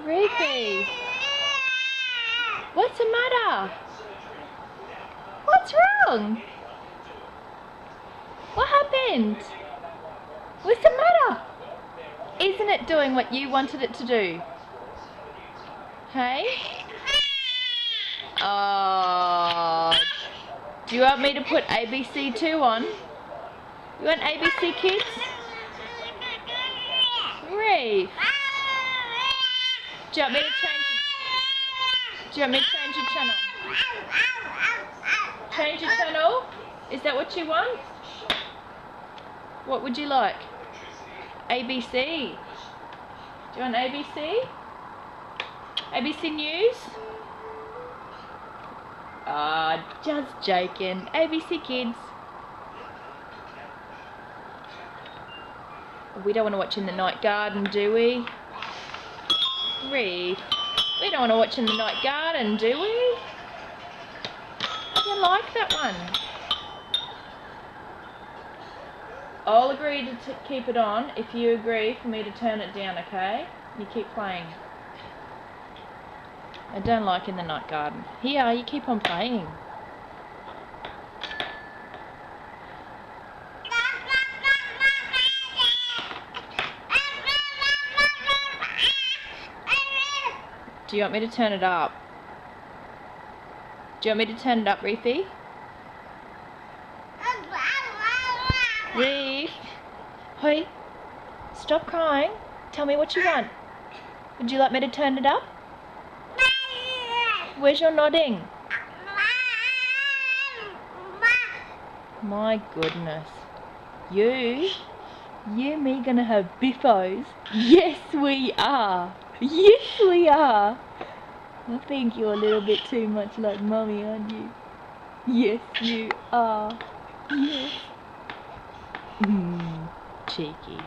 Reefy, what's the matter? What's wrong? What happened? What's the matter? Isn't it doing what you wanted it to do? Hey? Oh. Do you want me to put ABC 2 on? You want ABC Kids? Reef. Do you want me to change it? Do you want me to change your channel? Change your channel? Is that what you want? What would you like? ABC. Do you want ABC? ABC News? Ah, just joking. ABC Kids. We don't want to watch In the Night Garden, do we? Reef. We don't want to watch In the Night Garden, do we? You like that one? I'll agree to keep it on if you agree for me to turn it down, okay? You keep playing. I don't like In the Night Garden. Here, you keep on playing. Do you want me to turn it up? Do you want me to turn it up, Reefy? Reef! Hey, stop crying. Tell me what you want. Would you like me to turn it up? Where's your nodding? My goodness. You and me gonna have biffos? Yes we are. Yes we are. I think you're a little bit too much like Mummy, aren't you? Yes you are. Yes. Cheeky.